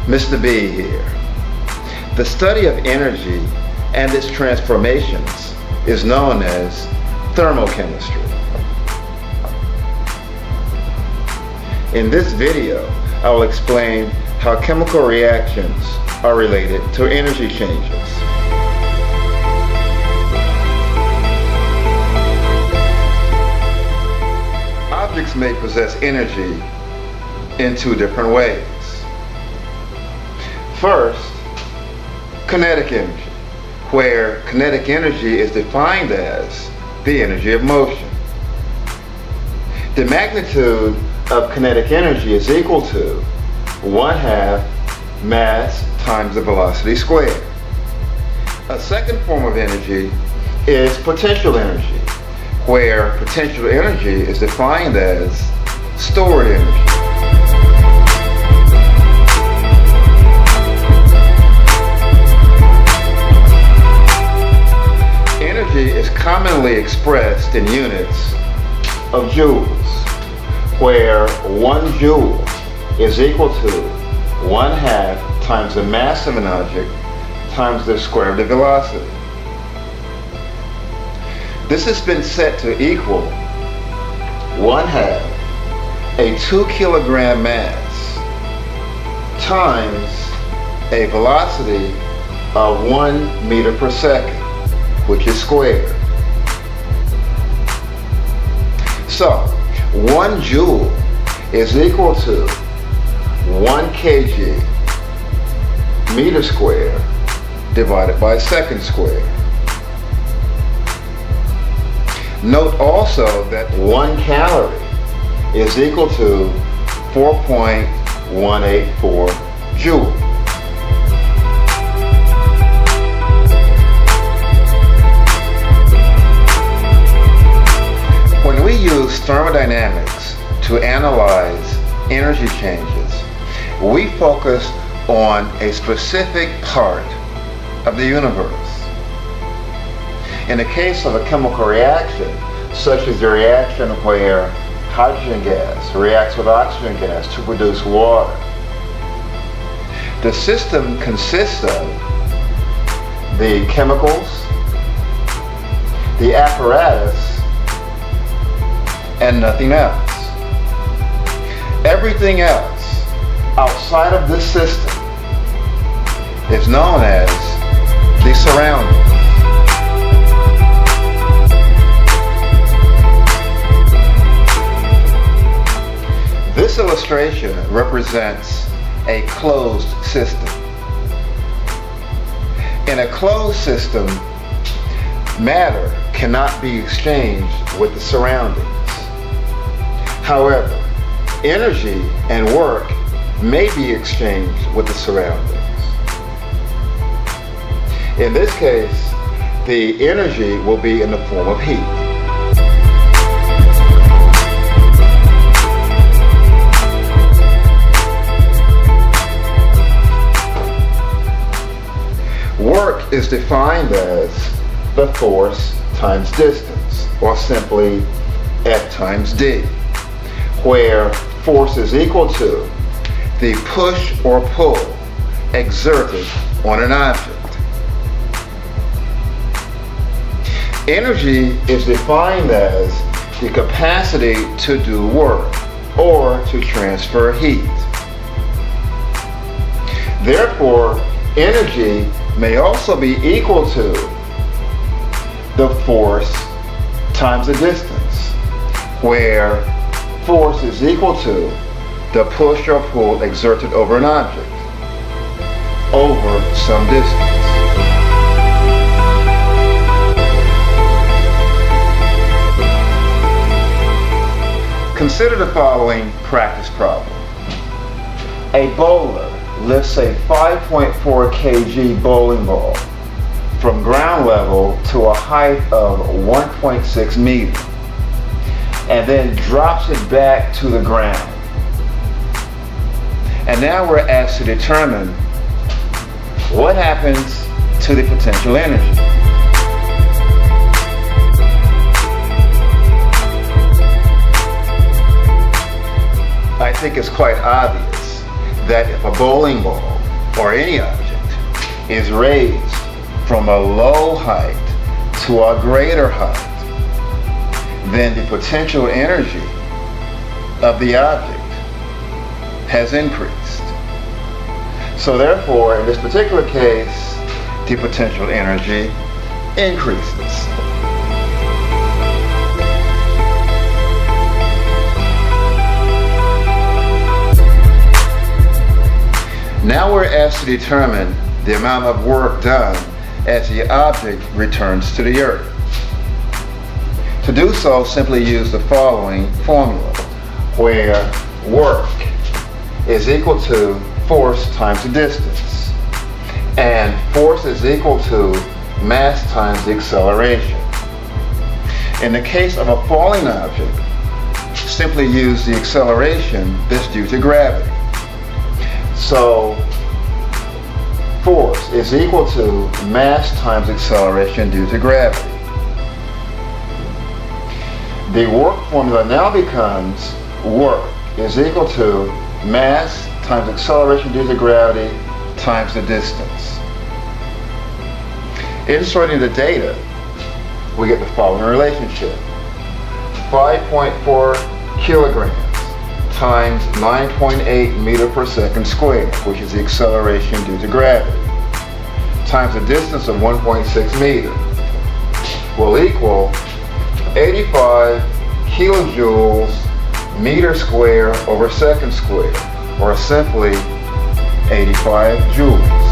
Mr. B here. The study of energy and its transformations is known as thermochemistry. In this video, I will explain how chemical reactions are related to energy changes. Objects may possess energy in two different ways. First, kinetic energy, where kinetic energy is defined as the energy of motion. The magnitude of kinetic energy is equal to 1/2 mass times the velocity squared. A second form of energy is potential energy, where potential energy is defined as stored energy. Energy is commonly expressed in units of joules, where 1 joule is equal to 1/2 times the mass of an object times the square of the velocity. This has been set to equal 1/2 a 2 kilogram mass times a velocity of 1 meter per second, which is squared. So 1 joule is equal to 1 kg meter squared divided by second squared. Note also that 1 calorie is equal to 4.184 joule. When we use thermodynamics to analyze energy changes, we focus on a specific part of the universe. In the case of a chemical reaction, such as the reaction where hydrogen gas reacts with oxygen gas to produce water, the system consists of the chemicals, the apparatus, and nothing else. Everything else outside of this system is known as the surroundings. This illustration represents a closed system. In a closed system, matter cannot be exchanged with the surroundings. However, energy and work may be exchanged with the surroundings. In this case, the energy will be in the form of heat. Work is defined as the force times distance, or simply F times D, where force is equal to the push or pull exerted on an object. Energy is defined as the capacity to do work or to transfer heat. Therefore, energy may also be equal to the force times the distance, where force is equal to the push or pull exerted over an object over some distance. Consider the following practice problem. A bowler lifts a 5.4 kg bowling ball from ground level to a height of 1.6 meters and then drops it back to the ground. And now we're asked to determine what happens to the potential energy. I think it's quite obvious that if a bowling ball or any object, is raised from a low height to a greater height, then the potential energy of the object has increased. So therefore, in this particular case, the potential energy increases. Now we're asked to determine the amount of work done as the object returns to the Earth. To do so, simply use the following formula, where work is equal to force times the distance, and force is equal to mass times the acceleration. In the case of a falling object, simply use the acceleration that's due to gravity. So force is equal to mass times acceleration due to gravity. The work formula now becomes work is equal to mass times acceleration due to gravity times the distance. Inserting the data, we get the following relationship. 5.4 kilograms times 9.8 meter per second squared, which is the acceleration due to gravity, times the distance of 1.6 meters, will equal 85 kilojoules meter square over second square, or simply 85 joules.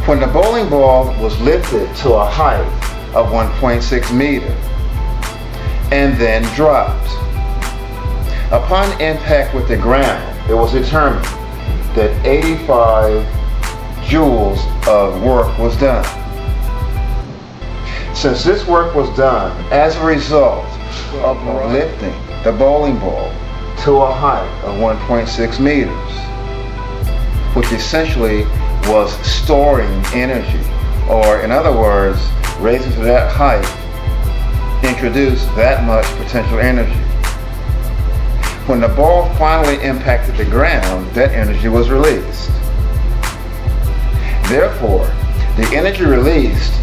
When the bowling ball was lifted to a height of 1.6 meters and then dropped, upon impact with the ground, it was determined that 85 joules of work was done. Since this work was done as a result of lifting the bowling ball to a height of 1.6 meters, which essentially was storing energy, or in other words, raising to that height introduced that much potential energy. When the ball finally impacted the ground, that energy was released. Therefore, the energy released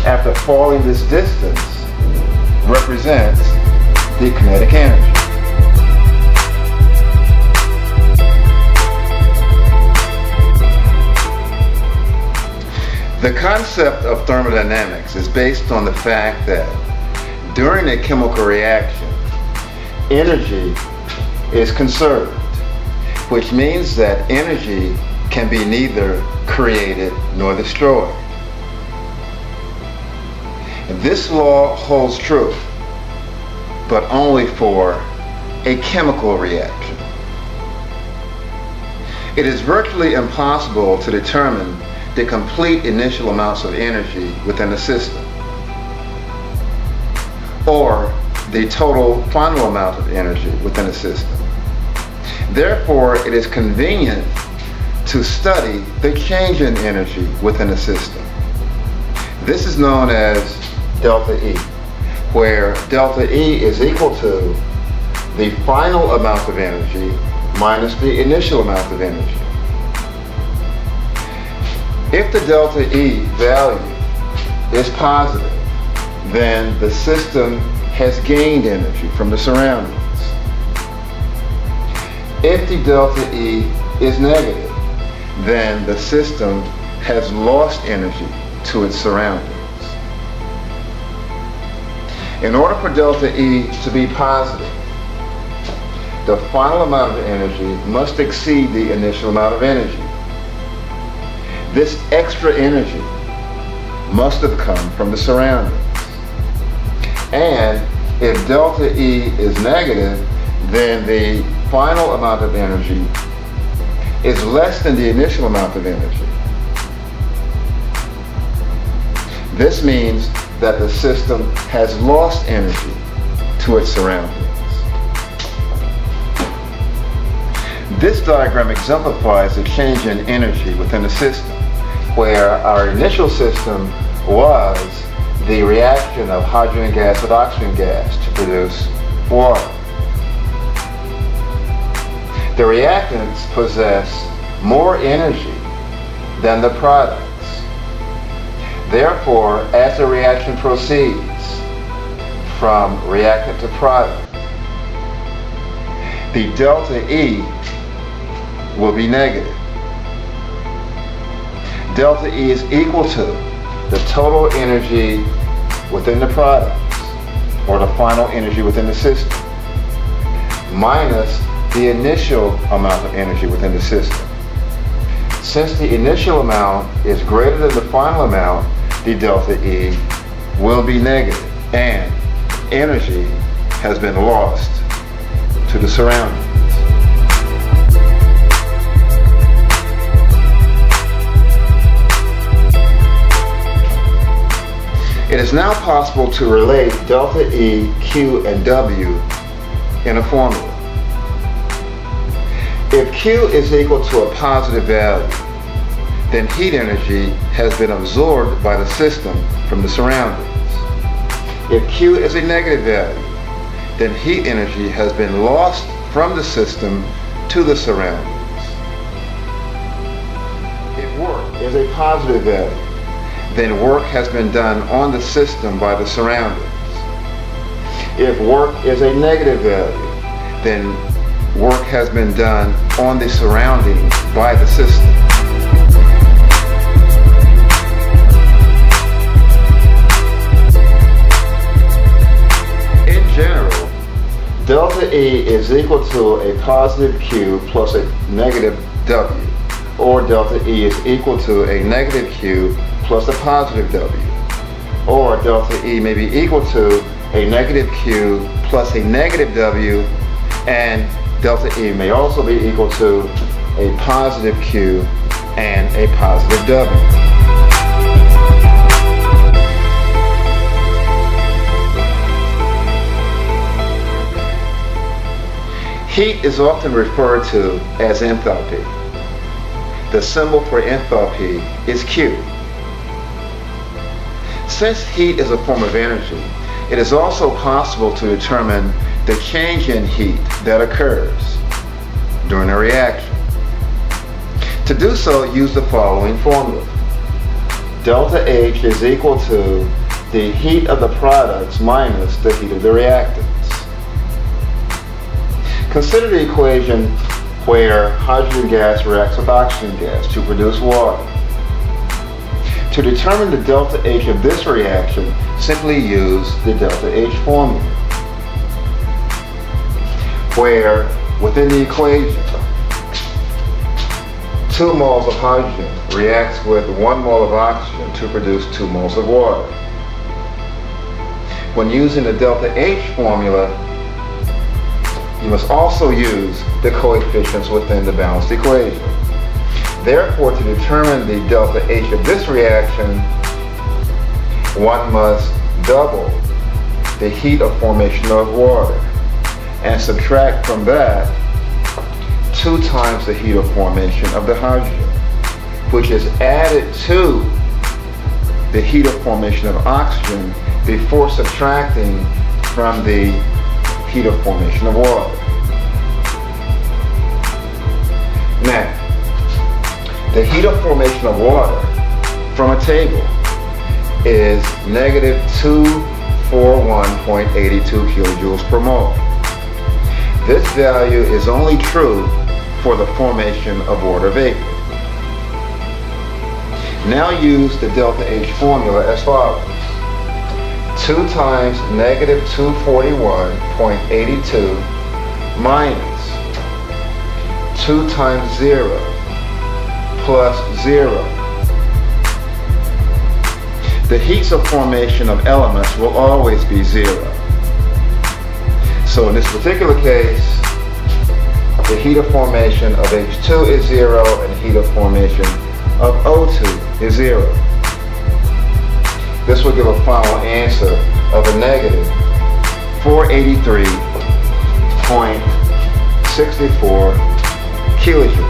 after falling this distance represents the kinetic energy. The concept of thermodynamics is based on the fact that during a chemical reaction, energy is conserved, which means that energy can be neither created nor destroyed. This law holds true, but only for a chemical reaction. It is virtually impossible to determine the complete initial amounts of energy within a system, or the total final amount of energy within a system. Therefore, it is convenient to study the change in energy within a system. This is known as delta E, where delta E is equal to the final amount of energy minus the initial amount of energy. If the delta E value is positive, then the system has gained energy from the surroundings. If the delta E is negative, then the system has lost energy to its surroundings. In order for delta E to be positive, the final amount of energy must exceed the initial amount of energy. This extra energy must have come from the surroundings. And if delta E is negative, then the final amount of energy is less than the initial amount of energy. This means that the system has lost energy to its surroundings. This diagram exemplifies the change in energy within the system, where our initial system was the reaction of hydrogen gas with oxygen gas to produce water. The reactants possess more energy than the products. Therefore, as the reaction proceeds from reactant to product, the delta E will be negative. Delta E is equal to the total energy within the products, or the final energy within the system, minus the initial amount of energy within the system. Since the initial amount is greater than the final amount, the delta E will be negative, and energy has been lost to the surroundings. It is now possible to relate delta E, Q, and W in a formula. If Q is equal to a positive value, then heat energy has been absorbed by the system from the surroundings. If Q is a negative value, then heat energy has been lost from the system to the surroundings. If work is a positive value, then work has been done on the system by the surroundings. If work is a negative value, then work has been done on the surroundings by the system. In general, delta E is equal to a positive Q plus a negative W, or delta E is equal to a negative Q plus a positive W, or delta E may be equal to a negative Q plus a negative W, and delta E may also be equal to a positive Q and a positive W. Heat is often referred to as enthalpy. The symbol for enthalpy is Q. Since heat is a form of energy, it is also possible to determine the change in heat that occurs during a reaction. To do so, use the following formula. Delta H is equal to the heat of the products minus the heat of the reactants. Consider the equation where hydrogen gas reacts with oxygen gas to produce water. To determine the delta H of this reaction, simply use the delta H formula, where within the equation 2 moles of hydrogen reacts with 1 mole of oxygen to produce 2 moles of water. When using the delta H formula, you must also use the coefficients within the balanced equation. Therefore, to determine the delta H of this reaction, one must double the heat of formation of water and subtract from that 2 times the heat of formation of the hydrogen, which is added to the heat of formation of oxygen before subtracting from the heat of formation of water. Now, the heat of formation of water from a table is negative 241.82 kilojoules per mole. This value is only true for the formation of water vapor. Now use the delta H formula as follows. 2 times negative 241.82 minus 2 times 0 plus 0. The heats of formation of elements will always be 0. So in this particular case, the heat of formation of H2 is 0 and the heat of formation of O2 is 0. This will give a final answer of a negative 483.64 kilojoules.